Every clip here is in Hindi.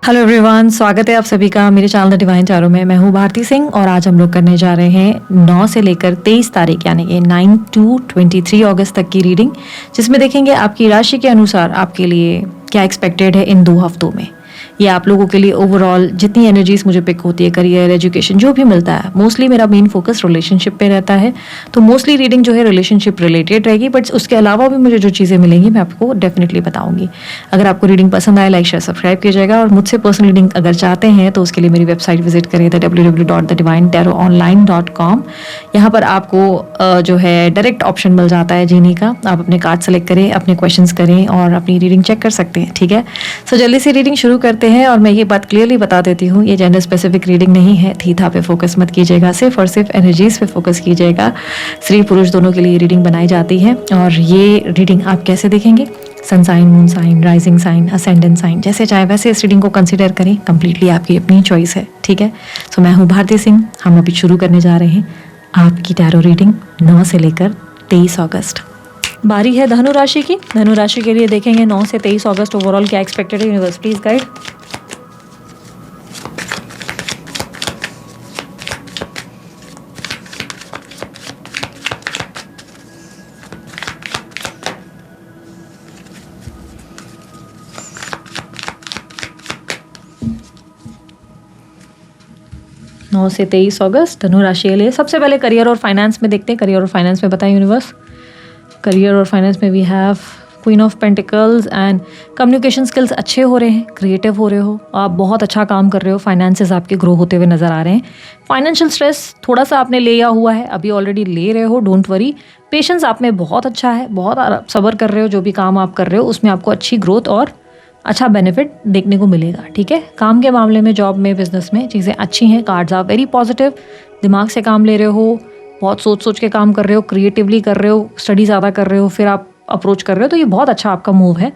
हेलो एवरीवन, स्वागत है आप सभी का मेरे चैनल द डिवाइन टैरो में। मैं हूँ भारती सिंह और आज हम लोग करने जा रहे हैं 9 से लेकर 23 तारीख यानी कि 9 to 23 अगस्त तक की रीडिंग, जिसमें देखेंगे आपकी राशि के अनुसार आपके लिए क्या एक्सपेक्टेड है इन 2 हफ्तों में। ये आप लोगों के लिए ओवरऑल जितनी एनर्जीज मुझे पिक होती है, करियर, एजुकेशन, जो भी मिलता है, मोस्टली मेरा मेन फोकस रिलेशनशिप पे रहता है, तो मोस्टली रीडिंग जो है रिलेशनशिप रिलेटेड रहेगी। बट उसके अलावा भी मुझे जो चीज़ें मिलेंगी मैं आपको डेफिनेटली बताऊंगी। अगर आपको रीडिंग पसंद आए, लाइक शेयर सब्सक्राइब कीजिएगा। और मुझसे पर्सनल रीडिंग अगर चाहते हैं तो उसके लिए मेरी वेबसाइट विजिट करिए www.thedivinetarot.online.com। यहाँ पर आपको जो है डायरेक्ट ऑप्शन मिल जाता है जीनी का। आप अपने कार्ड सेलेक्ट करें, अपने क्वेश्चंस करें और अपनी रीडिंग चेक कर सकते हैं। ठीक है, सो जल्दी से रीडिंग शुरू करते हैं। और मैं ये बात क्लियरली बता देती हूँ, ये जेंडर स्पेसिफिक रीडिंग नहीं है। थी था पे फोकस मत कीजिएगा, सिर्फ और सिर्फ एनर्जीज पे फोकस कीजिएगा। स्त्री पुरुष दोनों के लिए रीडिंग बनाई जाती है। और ये रीडिंग आप कैसे देखेंगे, sun sign, moon sign, rising sign, ascendant sign, जैसे चाहे वैसे इस रीडिंग को कंसिडर करें। कंप्लीटली आपकी अपनी चॉइस है। ठीक है, सो मैं हूँ भारती सिंह। हम अभी शुरू करने जा रहे हैं आपकी टैरो रीडिंग 9 से लेकर 23 अगस्त। बारी है धनु राशि की। धनु राशि के लिए देखेंगे 9 से 23 अगस्त ओवरऑल क्या एक्सपेक्टेड है। Universe please guide. नौ से 23 अगस्त धनु राशि के लिए सबसे पहले करियर और फाइनेंस में देखते हैं। करियर और फाइनेंस में बताएं यूनिवर्स। करियर और फाइनेंस में we have queen of pentacles and communication skills अच्छे हो रहे हैं, क्रिएटिव हो रहे हो, आप बहुत अच्छा काम कर रहे हो, फाइनेंसेस आपके ग्रो होते हुए नजर आ रहे हैं। फाइनेंशियल स्ट्रेस थोड़ा सा आपने लिया हुआ है, अभी ऑलरेडी ले रहे हो, डोंट वरी। पेशेंस आप में बहुत अच्छा है, बहुत सब्र कर रहे हो, जो भी काम आप कर रहे हो उसमें आपको अच्छी ग्रोथ और अच्छा बेनिफिट देखने को मिलेगा। ठीक है, काम के मामले में, जॉब में, बिजनेस में चीज़ें अच्छी हैं। Cards are very positive. दिमाग से काम ले रहे हो, बहुत सोच सोच के काम कर रहे हो, क्रिएटिवली कर रहे हो, स्टडी ज़्यादा कर रहे हो, फिर आप अप्रोच कर रहे हो, तो ये बहुत अच्छा आपका मूव है,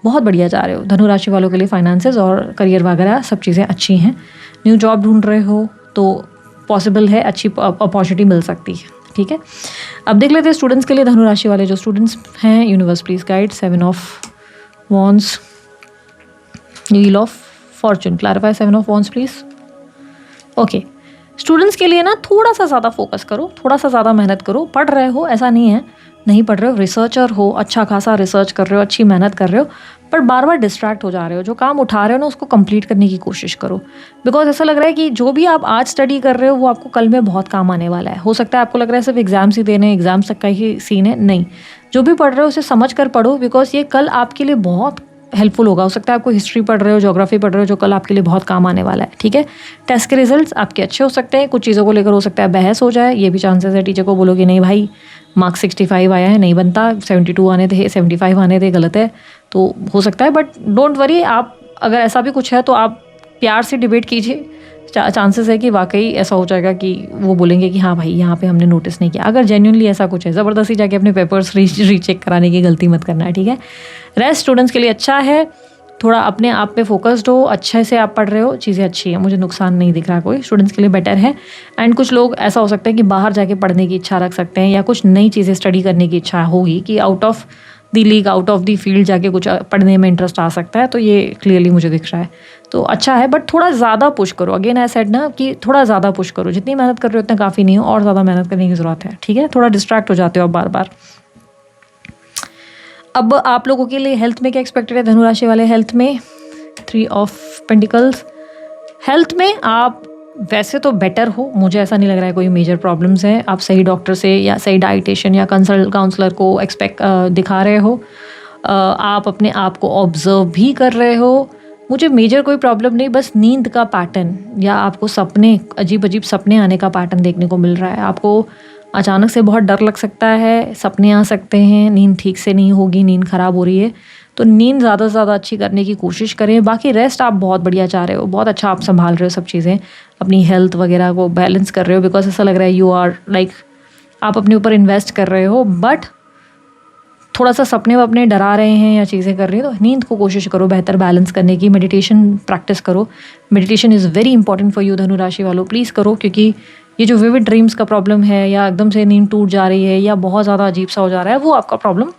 बहुत बढ़िया जा रहे हो। धनु राशि वालों के लिए फाइनेंसेस और करियर वगैरह सब चीज़ें अच्छी हैं। न्यू जॉब ढूंढ रहे हो तो पॉसिबल है, अच्छी अपॉर्चुनिटी मिल सकती है। ठीक है, अब देख लेते हैं स्टूडेंट्स के लिए। धनु राशि वाले जो स्टूडेंट्स हैं, universe please guide. 7 of wands, wheel of Fortune, clarify 7 of wands please. Okay, students के लिए ना थोड़ा सा ज़्यादा फोकस करो, थोड़ा सा ज़्यादा मेहनत करो। पढ़ रहे हो ऐसा नहीं है, नहीं पढ़ रहे हो, रिसर्चर हो, अच्छा खासा रिसर्च कर रहे हो, अच्छी मेहनत कर रहे हो, पर बार बार डिस्ट्रैक्ट हो जा रहे हो। जो काम उठा रहे हो ना उसको कंप्लीट करने की कोशिश करो, बिकॉज ऐसा लग रहा है कि जो भी आप आज स्टडी कर रहे हो वो आपको कल में बहुत काम आने वाला है। हो सकता है आपको लग रहा है सिर्फ एग्जाम्स ही देने, एग्जाम्स तक का ही सीन है, नहीं। जो भी पढ़ रहे हो उसे समझ कर पढ़ो, बिकॉज ये कल आपके लिए बहुत हेल्पफुल होगा। हो सकता है आपको हिस्ट्री पढ़ रहे हो, ज्योग्राफी पढ़ रहे हो, जो कल आपके लिए बहुत काम आने वाला है। ठीक है, टेस्ट के रिजल्ट्स आपके अच्छे हो सकते हैं, कुछ चीज़ों को लेकर हो सकता है बहस हो जाए, ये भी चांसेस है। टीचर को बोलो कि नहीं भाई मार्क्स 65 आया है, नहीं बनता, 72 आने थे, 75 आने थे, गलत है, तो हो सकता है। बट डोंट वरी, आप अगर ऐसा भी कुछ है तो आप प्यार से डिबेट कीजिए, चांसेस है कि वाकई ऐसा हो जाएगा कि वो बोलेंगे कि हाँ भाई यहाँ पे हमने नोटिस नहीं किया। अगर जेन्युइनली ऐसा कुछ है, ज़बरदस्ती जाके अपने पेपर्स रीचेक कराने की गलती मत करना है। ठीक है, रेस्ट स्टूडेंट्स के लिए अच्छा है, थोड़ा अपने आप पे फोकस्ड हो, अच्छे से आप पढ़ रहे हो, चीज़ें अच्छी हैं, मुझे नुकसान नहीं दिख रहा कोई, स्टूडेंट्स के लिए बेटर है। एंड कुछ लोग ऐसा हो सकता है कि बाहर जाके पढ़ने की इच्छा रख सकते हैं, या कुछ नई चीज़ें स्टडी करने की इच्छा होगी कि out of the league, out of the field जाके कुछ पढ़ने में इंटरेस्ट आ सकता है, तो ये क्लियरली मुझे दिख रहा है, तो अच्छा है। बट थोड़ा ज़्यादा पुश करो, अगेन आई सेड ना कि थोड़ा ज़्यादा पुश करो, जितनी मेहनत कर रहे हो उतना काफ़ी नहीं हो, और ज़्यादा मेहनत करने की ज़रूरत है। ठीक है, थोड़ा डिस्ट्रैक्ट हो जाते हो आप बार बार। अब आप लोगों के लिए हेल्थ में क्या एक्सपेक्टेड है धनु राशि वाले। हेल्थ में 3 ऑफ पेंटिकल्स। हेल्थ में आप वैसे तो बेटर हो, मुझे ऐसा नहीं लग रहा है कोई मेजर प्रॉब्लम्स है। आप सही डॉक्टर से या सही डाइटिशियन या काउंसलर को दिखा रहे हो, आप अपने आप को ऑब्जर्व भी कर रहे हो। मुझे मेजर कोई प्रॉब्लम नहीं, बस नींद का पैटर्न या आपको सपने, अजीब अजीब सपने आने का पैटर्न देखने को मिल रहा है। आपको अचानक से बहुत डर लग सकता है, सपने आ सकते हैं, नींद ठीक से नहीं होगी, नींद ख़राब हो रही है, तो नींद ज़्यादा से ज़्यादा अच्छी करने की कोशिश करें। बाकी रेस्ट आप बहुत बढ़िया चाह रहे हो, बहुत अच्छा आप संभाल रहे हो सब चीज़ें, अपनी हेल्थ वगैरह को बैलेंस कर रहे हो, बिकॉज ऐसा लग रहा है यू आर लाइक आप अपने ऊपर इन्वेस्ट कर रहे हो, बट थोड़ा सा सपने वपने डरा रहे हैं या चीज़ें कर रही हैं, तो नींद को कोशिश करो बेहतर बैलेंस करने की। मेडिटेशन प्रैक्टिस करो, meditation is very important for you धनु राशि वालों, प्लीज़ करो, क्योंकि ये जो विविड ड्रीम्स का प्रॉब्लम है या एकदम से नींद टूट जा रही है या बहुत ज़्यादा अजीब सा हो जा रहा है, वो आपका प्रॉब्लम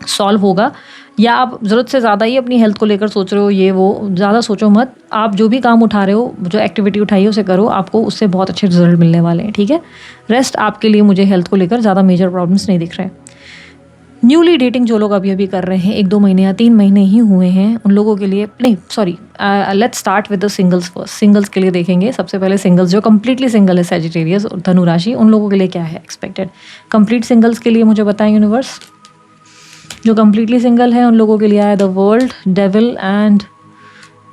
सॉल्व होगा, या आप ज़रूरत से ज़्यादा ही अपनी हेल्थ को लेकर सोच रहे हो, ये वो ज़्यादा सोचो मत। आप जो भी काम उठा रहे हो, जो एक्टिविटी उठाई है उसे करो, आपको उससे बहुत अच्छे रिजल्ट मिलने वाले हैं, ठीक है। रेस्ट आपके लिए मुझे हेल्थ को लेकर ज़्यादा मेजर प्रॉब्लम्स नहीं दिख रहे हैं। न्यूली डेटिंग जो लोग अभी अभी कर रहे हैं, 1-2 महीने या 3 महीने ही हुए हैं, उन लोगों के लिए नहीं, sorry, let's start with the singles first. Singles के लिए देखेंगे सबसे पहले। सिंगल्स जो कंप्लीटली सिंगल है, सैजिटेरियस और धनु राशि, उन लोगों के लिए क्या है एक्सपेक्टेड। कंप्लीट सिंगल्स के लिए मुझे बताएं यूनिवर्स। जो कंप्लीटली सिंगल है उन लोगों के लिए आया द वर्ल्ड, डेविल एंड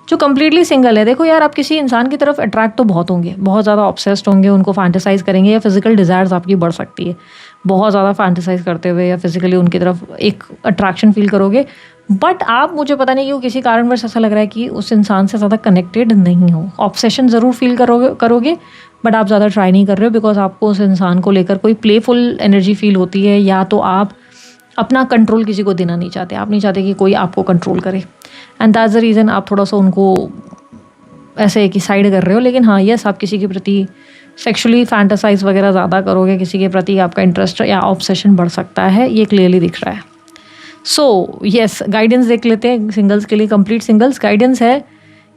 जो कंप्लीटली सिंगल है, देखो यार, आप किसी इंसान की तरफ अट्रैक्ट तो बहुत होंगे, बहुत ज़्यादा ऑब्सेस्ड होंगे, उनको फैंटेसाइज करेंगे, या फिजिकल डिज़ायर्स आपकी बढ़ सकती है बहुत ज़्यादा फैंटेसाइज करते हुए, या फिजिकली उनकी तरफ एक अट्रैक्शन फील करोगे। बट आप, मुझे पता नहीं क्यों, किसी कारणवश ऐसा लग रहा है कि उस इंसान से ज़्यादा कनेक्टेड नहीं हो। ऑब्सेशन ज़रूर फील करोगे बट आप ज़्यादा ट्राई नहीं कर रहे हो, बिकॉज आपको उस इंसान को लेकर कोई प्लेफुल एनर्जी फील होती है, या तो आप अपना कंट्रोल किसी को देना नहीं चाहते, आप नहीं चाहते कि कोई आपको कंट्रोल करे, एंड दैट्स द रीज़न आप थोड़ा सा उनको ऐसे कि साइड कर रहे हो। लेकिन हाँ, यस, आप किसी के प्रति सेक्सुअली फैंटासाइज वगैरह ज़्यादा करोगे, किसी के प्रति आपका इंटरेस्ट या ऑब्सेशन बढ़ सकता है, ये क्लियरली दिख रहा है। सो यस, गाइडेंस देख लेते हैं सिंगल्स के लिए। कंप्लीट सिंगल्स गाइडेंस है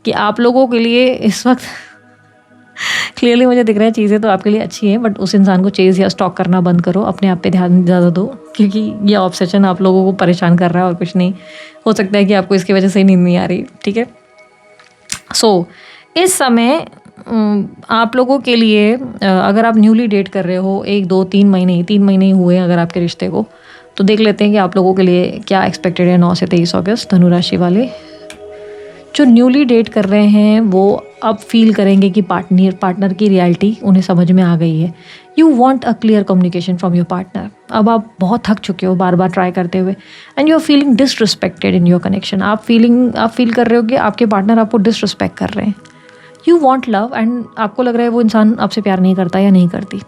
कि आप लोगों के लिए इस वक्त क्लियरली मुझे दिख रहा है चीज़ें तो आपके लिए अच्छी हैं, बट उस इंसान को चेज़ या स्टॉक करना बंद करो, अपने आप पे ध्यान ज़्यादा दो, क्योंकि ये ऑब्सेशन आप लोगों को परेशान कर रहा है और कुछ नहीं। हो सकता है कि आपको इसकी वजह से नींद नहीं आ रही, ठीक है। सो इस समय आप लोगों के लिए अगर आप न्यूली डेट कर रहे हो, 1-2-3 महीने, 3 महीने ही हुए अगर आपके रिश्ते को, तो देख लेते हैं कि आप लोगों के लिए क्या एक्सपेक्टेड है 9 से 23 अगस्त। धनु राशि वाले जो न्यूली डेट कर रहे हैं वो अब फील करेंगे कि पार्टनर की रियलिटी उन्हें समझ में आ गई है। You want a clear communication from your partner. अब आप बहुत थक चुके हो बार बार ट्राई करते हुए, and you are feeling disrespected in your connection. आप फील कर रहे हो कि आपके पार्टनर आपको डिसरिस्पेक्ट कर रहे हैं। यू वॉन्ट लव, एंड आपको लग रहा है वो इंसान आपसे प्यार नहीं करता या नहीं करती।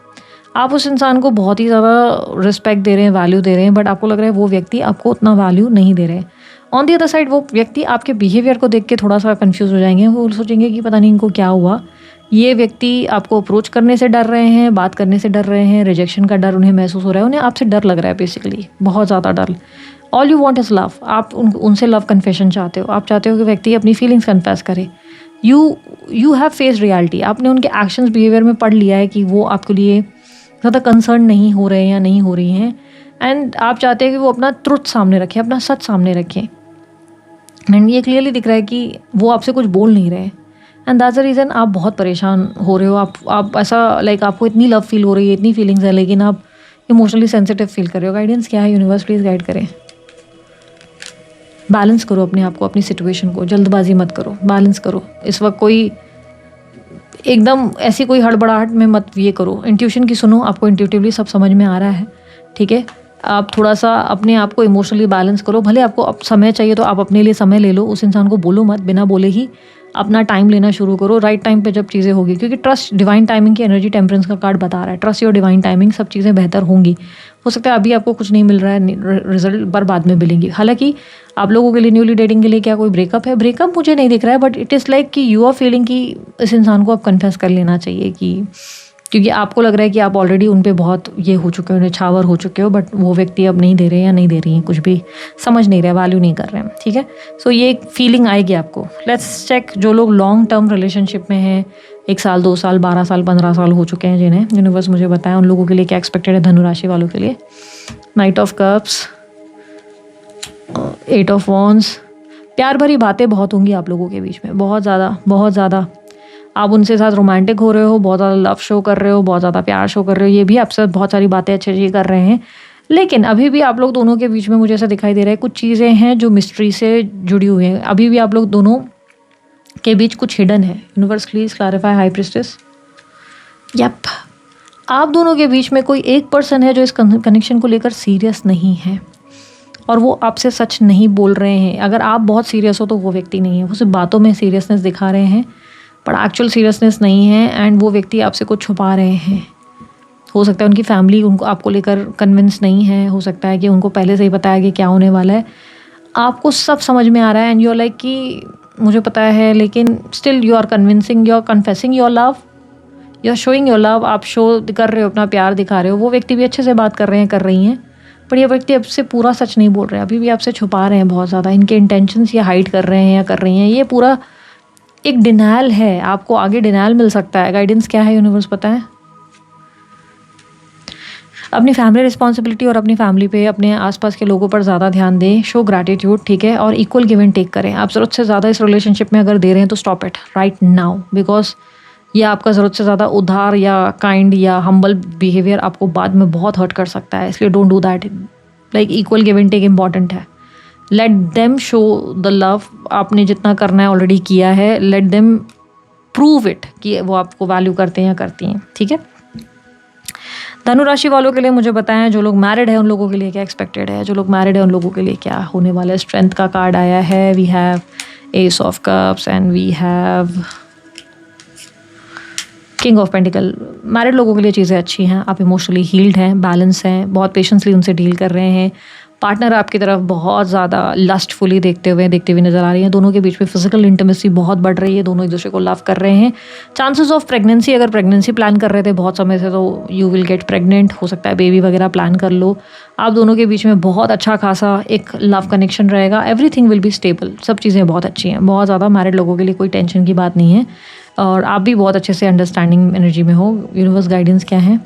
आप उस इंसान को बहुत ही ज़्यादा रिस्पेक्ट दे रहे हैं, वैल्यू दे रहे हैं, बट आपको लग रहा है वो व्यक्ति आपको उतना वैल्यू नहीं दे रहे हैं। ऑन दी अदर साइड वो व्यक्ति आपके बिहेवियर को देख के थोड़ा सा कंफ्यूज हो जाएंगे, वो सोचेंगे कि पता नहीं इनको क्या हुआ। ये व्यक्ति आपको अप्रोच करने से डर रहे हैं, बात करने से डर रहे हैं, रिजेक्शन का डर उन्हें महसूस हो रहा है, उन्हें आपसे डर लग रहा है बेसिकली, बहुत ज़्यादा डर। All you want is love. आप उनसे लव कन्फेशन चाहते हो, आप चाहते हो कि व्यक्ति अपनी फीलिंग्स कन्फेस करे। You have face reality. आपने उनके एक्शंस बिहेवियर में पढ़ लिया है कि वो आपके लिए ज़्यादा कंसर्न नहीं हो रहे हैं या नहीं हो रही हैं, एंड आप चाहते हैं कि वो अपना ट्रुथ सामने रखें, अपना सच सामने रखें। एंड ये क्लियरली दिख रहा है कि वो आपसे कुछ बोल नहीं रहे, एंड दैट्स द रीज़न आप बहुत परेशान हो रहे हो। आप ऐसा लाइक आपको इतनी लव फील हो रही है, इतनी फीलिंग्स है, लेकिन आप इमोशनली सेंसिटिव फील कर रहे हो। गाइडेंस क्या है यूनिवर्स, प्लीज़ गाइड करें। बैलेंस करो अपने आप को, अपनी सिचुएशन को, जल्दबाजी मत करो, बैलेंस करो। इस वक्त कोई एकदम ऐसी कोई हड़बड़ाहट में मत ये करो, इंट्यूशन की सुनो, आपको इंट्यूटिवली सब समझ में आ रहा है, ठीक है। आप थोड़ा सा अपने आप को इमोशनली बैलेंस करो। भले आपको समय चाहिए तो आप अपने लिए समय ले लो, उस इंसान को बोलो मत, बिना बोले ही अपना टाइम लेना शुरू करो, राइट टाइम पे जब चीज़ें होगी, क्योंकि ट्रस्ट डिवाइन टाइमिंग की एनर्जी टेम्परेंस का कार्ड बता रहा है। ट्रस्ट योर डिवाइन टाइमिंग, सब चीज़ें बेहतर होंगी। हो सकता है अभी आपको कुछ नहीं मिल रहा है, रिजल्ट पर बाद में मिलेंगी। हालांकि आप लोगों के लिए न्यूली डेटिंग के लिए क्या कोई ब्रेकअप है? ब्रेकअप मुझे नहीं दिख रहा है, बट इट इज़ लाइक कि यू आर फीलिंग कि इस इंसान को आप कन्फेस कर लेना चाहिए, कि क्योंकि आपको लग रहा है कि आप ऑलरेडी उन पे बहुत ये हो चुके हो, छावर हो चुके हो, बट वो व्यक्ति अब नहीं दे रहे या नहीं दे रही हैं, कुछ भी समझ नहीं रहे, वैल्यू नहीं कर रहे हैं, ठीक है। सो ये एक फीलिंग आएगी आपको। लेट्स चेक जो लोग लॉन्ग टर्म रिलेशनशिप में हैं, 1 साल 2 साल 12 साल 15 साल हो चुके हैं, जिन्हें यूनिवर्स मुझे बताया उन लोगों के लिए क्या एक्सपेक्टेड है धनु राशि वालों के लिए। Night of cups, 8 of wands. प्यार भरी बातें बहुत होंगी आप लोगों के बीच में, बहुत ज़्यादा। आप उनसे साथ रोमांटिक हो रहे हो, बहुत ज़्यादा लव शो कर रहे हो, बहुत ज़्यादा प्यार शो कर रहे हो, ये भी आपसे बहुत सारी बातें अच्छी कर रहे हैं। लेकिन अभी भी आप लोग दोनों के बीच में मुझे ऐसा दिखाई दे रहा है कुछ चीज़ें हैं जो मिस्ट्री से जुड़ी हुई हैं। अभी भी आप लोग दोनों के बीच कुछ हिडन है। Universe please clarify high priestess. Yup, आप दोनों के बीच में कोई एक पर्सन है जो इस कनेक्शन को लेकर सीरियस नहीं है, और वो आपसे सच नहीं बोल रहे हैं। अगर आप बहुत सीरियस हो तो वो व्यक्ति नहीं है, वो सिर्फ बातों में सीरियसनेस दिखा रहे हैं, पर एक्चुअल सीरियसनेस नहीं है, एंड वो व्यक्ति आपसे कुछ छुपा रहे हैं। हो सकता है उनकी फैमिली उनको आपको लेकर कन्विंस नहीं है, हो सकता है कि उनको पहले से ही पता है कि क्या होने वाला है। आपको सब समझ में आ रहा है, एंड यू आर लाइक कि मुझे पता है, लेकिन still you are convincing, you are confessing your love, you are showing your love. आप शो कर रहे हो, अपना प्यार दिखा रहे हो। वो व्यक्ति भी अच्छे से बात कर रहे हैं, कर रही हैं, पर ये व्यक्ति आपसे पूरा सच नहीं बोल रहे, अभी भी आपसे छुपा रहे हैं बहुत ज़्यादा। इनके इंटेंशंस ये हाइड कर रहे हैं या कर रही हैं, ये पूरा एक डिनायल है। आपको आगे डिनायल मिल सकता है। गाइडेंस क्या है यूनिवर्स पता है? अपनी फैमिली रिस्पॉन्सिबिलिटी और अपनी फैमिली पे, अपने आसपास के लोगों पर ज़्यादा ध्यान दें, शो ग्रैटिट्यूड, ठीक है, और इक्वल गिव एंड टेक करें। आप ज़रूरत से ज़्यादा इस रिलेशनशिप में अगर दे रहे हैं तो stop it right now, because ये आपका ज़रूरत से ज़्यादा उधार या काइंड या हम्बल बिहेवियर आपको बाद में बहुत हर्ट कर सकता है। इसलिए don't do that. Like equal give and take important है। Let them show the love. आपने जितना करना है ऑलरेडी किया है। लेट देम प्रूव इट कि वो आपको वैल्यू करते हैं या करती हैं, ठीक है। धनु राशि वालों के लिए मुझे बताएं, जो लोग मैरिड है उन लोगों के लिए क्या एक्सपेक्टेड है, जो लोग मैरिड है उन लोगों के लिए क्या होने वाला है। स्ट्रेंथ का कार्ड आया है, we have ace of cups and we have king of pentacle. Married लोगों के लिए चीज़ें अच्छी हैं, आप इमोशनली हील्ड हैं, बैलेंस हैं, बहुत पेशेंसली उनसे डील कर रहे हैं। पार्टनर आपकी तरफ बहुत ज़्यादा लस्टफुली देखते हुए नज़र आ रही हैं। दोनों के बीच में फिजिकल इंटीमेसी बहुत बढ़ रही है, दोनों एक दूसरे को लव कर रहे हैं। चांसेस ऑफ प्रेगनेंसी, अगर प्रेगनेंसी प्लान कर रहे थे बहुत समय से तो यू विल गेट प्रेग्नेंट, हो सकता है बेबी वगैरह प्लान कर लो। आप दोनों के बीच में बहुत अच्छा खासा एक लव कनेक्शन रहेगा। एवरीथिंग विल बी स्टेबल, सब चीज़ें बहुत अच्छी हैं। बहुत ज़्यादा मैरिड लोगों के लिए कोई टेंशन की बात नहीं है और आप भी बहुत अच्छे से अंडरस्टैंडिंग एनर्जी में हो। यूनिवर्स गाइडेंस क्या है?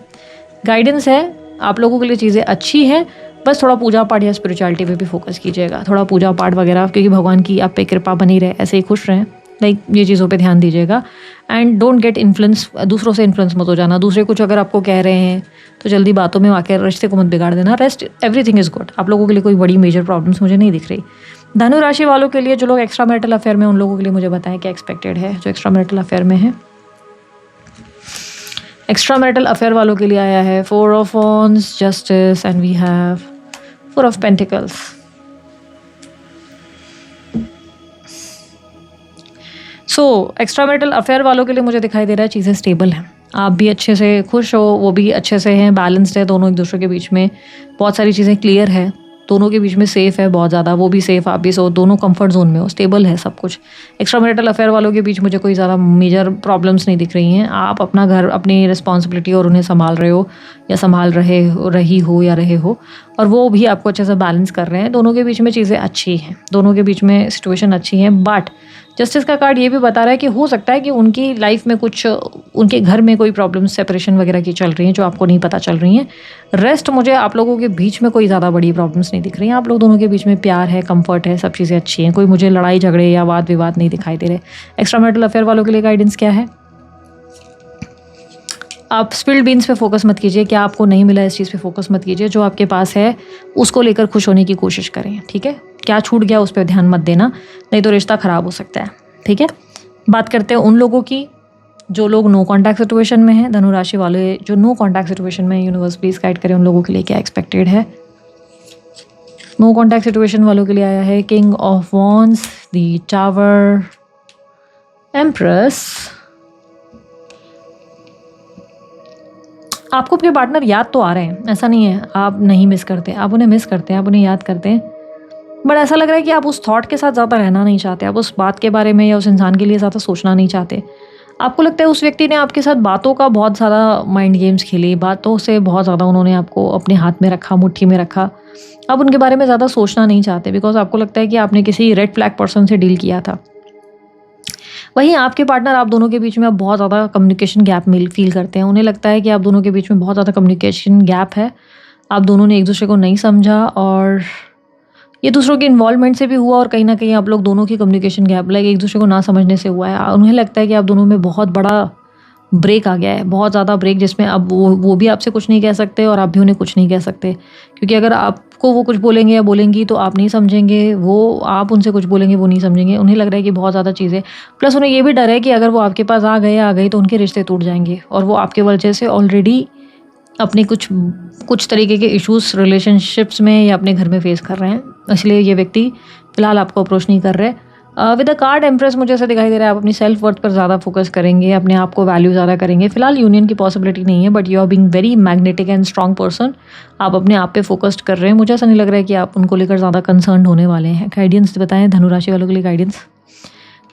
गाइडेंस है आप लोगों के लिए चीज़ें अच्छी हैं, बस थोड़ा पूजा पाठ या स्पिरिचुअलिटी पे भी फोकस कीजिएगा। थोड़ा पूजा पाठ वगैरह, क्योंकि भगवान की आप पे कृपा बनी रहे, ऐसे ही खुश रहें। लाइक ये चीज़ों पे ध्यान दीजिएगा एंड डोंट गेट इन्फ्लुएंस, दूसरों से इन्फ्लुएंस मत हो जाना। दूसरे कुछ अगर आपको कह रहे हैं तो जल्दी बातों में आकर रिश्ते को मत बिगाड़ देना। Rest everything is good. आप लोगों के लिए कोई बड़ी मेजर प्रॉब्लम्स मुझे नहीं दिख रही। धनु राशि वालों के लिए, जो लोग एक्स्ट्रा मैरिटल अफेयर में, उन लोगों के लिए मुझे बताएं क्या एक्सपेक्टेड है जो एक्स्ट्रा मैरिटल अफेयर में है। एक्स्ट्रा मैरिटल अफेयर वालों के लिए आया है 4 of wands, justice and we have 4 of pentacles. So extra marital affair वालों के लिए मुझे दिखाई दे रहा है चीज़ें स्टेबल हैं, आप भी अच्छे से खुश हो, वो भी अच्छे से हैं, बैलेंस्ड है, दोनों एक दूसरे के बीच में बहुत सारी चीज़ें क्लियर है, दोनों के बीच में सेफ है बहुत ज़्यादा, वो भी सेफ, आप भी सो, दोनों कंफर्ट जोन में हो, स्टेबल है सब कुछ। एक्स्ट्रा मैरिटल अफेयर वालों के बीच मुझे कोई ज़्यादा मेजर प्रॉब्लम्स नहीं दिख रही हैं। आप अपना घर, अपनी रिस्पॉन्सिबिलिटी और उन्हें संभाल रहे हो या संभाल रही हो या रहे हो, और वो भी आपको अच्छे से बैलेंस कर रहे हैं। दोनों के बीच में चीज़ें अच्छी हैं, दोनों के बीच में सिचुएशन अच्छी हैं। बट जस्टिस का कार्ड ये भी बता रहा है कि हो सकता है कि उनकी लाइफ में कुछ, उनके घर में कोई प्रॉब्लम, सेपरेशन वगैरह की चल रही हैं जो आपको नहीं पता चल रही हैं। रेस्ट मुझे आप लोगों के बीच में कोई ज़्यादा बड़ी प्रॉब्लम्स नहीं दिख रही हैं। आप लोग दोनों के बीच में प्यार है, कंफर्ट है, सब चीज़ें अच्छी हैं। कोई मुझे लड़ाई झगड़े या वाद विवाद नहीं दिखाई दे रहे। एक्स्ट्रा मैरिटल अफेयर वालों के लिए गाइडेंस क्या है? आप स्पिल्ड बीन्स पे फोकस मत कीजिए, क्या आपको नहीं मिला इस चीज़ पे फोकस मत कीजिए। जो आपके पास है उसको लेकर खुश होने की कोशिश करें, ठीक है। क्या छूट गया उस पर ध्यान मत देना, नहीं तो रिश्ता ख़राब हो सकता है, ठीक है। बात करते हैं उन लोगों की जो लोग नो कॉन्टैक्ट सिचुएशन में हैं। धनु राशि वाले जो नो कॉन्टैक्ट सिचुएशन में, यूनिवर्स प्लीज गाइड करें उन लोगों के लिए क्या एक्सपेक्टेड है। नो कॉन्टैक्ट सिचुएशन वालों के लिए आया है king of wands, the tower, empress. आपको अपने पार्टनर याद तो आ रहे हैं, ऐसा नहीं है आप नहीं मिस करते, आप उन्हें मिस करते हैं, आप उन्हें याद करते हैं, बट ऐसा लग रहा है कि आप उस थॉट के साथ ज़्यादा रहना नहीं चाहते, आप उस बात के बारे में या उस इंसान के लिए ज़्यादा सोचना नहीं चाहते। आपको लगता है उस व्यक्ति ने आपके साथ बातों का बहुत ज़्यादा माइंड गेम्स खेली, बातों से बहुत ज़्यादा उन्होंने आपको अपने हाथ में रखा, मुट्ठी में रखा। आप उनके बारे में ज़्यादा सोचना नहीं चाहते बिकॉज आपको लगता है कि आपने किसी रेड फ्लैग पर्सन से डील किया था। वहीं आपके पार्टनर, आप दोनों के बीच में अब बहुत ज़्यादा कम्युनिकेशन गैप फील करते हैं। उन्हें लगता है कि आप दोनों के बीच में बहुत ज़्यादा कम्युनिकेशन गैप है, आप दोनों ने एक दूसरे को नहीं समझा, और ये दूसरों के इन्वॉल्वमेंट से भी हुआ और कहीं ना कहीं आप लोग दोनों की कम्युनिकेशन गैप, लाइक एक दूसरे को ना समझने से हुआ है। उन्हें लगता है कि आप दोनों में बहुत बड़ा ब्रेक आ गया है, बहुत ज़्यादा ब्रेक, जिसमें अब वो भी आपसे कुछ नहीं कह सकते और आप भी उन्हें कुछ नहीं कह सकते, क्योंकि अगर आपको वो कुछ बोलेंगे या बोलेंगी तो आप नहीं समझेंगे, वो आप उनसे कुछ बोलेंगे वो नहीं समझेंगे। उन्हें लग रहा है कि बहुत ज़्यादा चीज़ें, प्लस उन्हें ये भी डर है कि अगर वो आपके पास आ गई तो उनके रिश्ते टूट जाएंगे, और वो आपके वजह से ऑलरेडी अपने कुछ तरीके के इश्यूज रिलेशनशिप्स में या अपने घर में फेस कर रहे हैं, इसलिए ये व्यक्ति फिलहाल आपको अप्रोच नहीं कर रहे। विद द कार्ड एम्प्रेस मुझे ऐसा दिखाई दे रहा है आप अपनी सेल्फ वर्थ पर ज़्यादा फोकस करेंगे, अपने आप को वैल्यू ज़्यादा करेंगे। फिलहाल यूनियन की पॉसिबिलिटी नहीं है, but you are being very magnetic and strong person. आप अपने आप पे फोकस्ड कर रहे हैं, मुझे ऐसा नहीं लग रहा है कि आप उनको लेकर ज़्यादा कंसर्न होने वाले हैं। गाइडेंस बताएं धनु राशि वालों के लिए।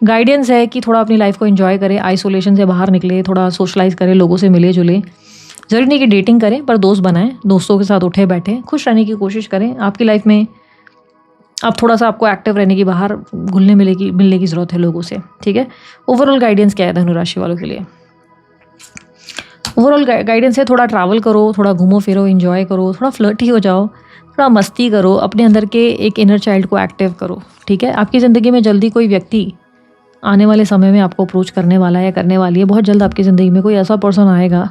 गाइडेंस है कि थोड़ा अपनी लाइफ को एंजॉय करें, आइसोलेशन से बाहर निकले, थोड़ा सोशलाइज करें, लोगों से मिले जुले, ज़रूरी नहीं कि डेटिंग करें, पर दोस्त बनाएं, दोस्तों के साथ उठे बैठे खुश रहने की कोशिश करें। आपकी लाइफ में अब थोड़ा सा आपको एक्टिव रहने की, बाहर घुलने मिलने की ज़रूरत है लोगों से, ठीक है। ओवरऑल गाइडेंस क्या है धनु राशि वालों के लिए? ओवरऑल गाइडेंस है थोड़ा ट्रैवल करो, थोड़ा घूमो फिरो, एंजॉय करो, थोड़ा फ्लर्टी हो जाओ, थोड़ा मस्ती करो, अपने अंदर के एक इनर चाइल्ड को एक्टिव करो, ठीक है। आपकी ज़िंदगी में जल्दी कोई व्यक्ति आने वाले समय में आपको अप्रोच करने वाला है या करने वाली है। बहुत जल्द आपकी ज़िंदगी में कोई ऐसा पर्सन आएगा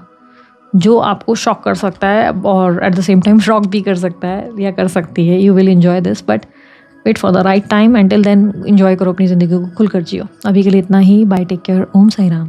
जो आपको शॉक कर सकता है और at the same time shock भी कर सकता है या कर सकती है। You will enjoy this, but wait for the right time. Until then enjoy करो, अपनी ज़िंदगी को खुलकर जियो। अभी के लिए इतना ही। बाय, टेक केयर, ओम साई राम।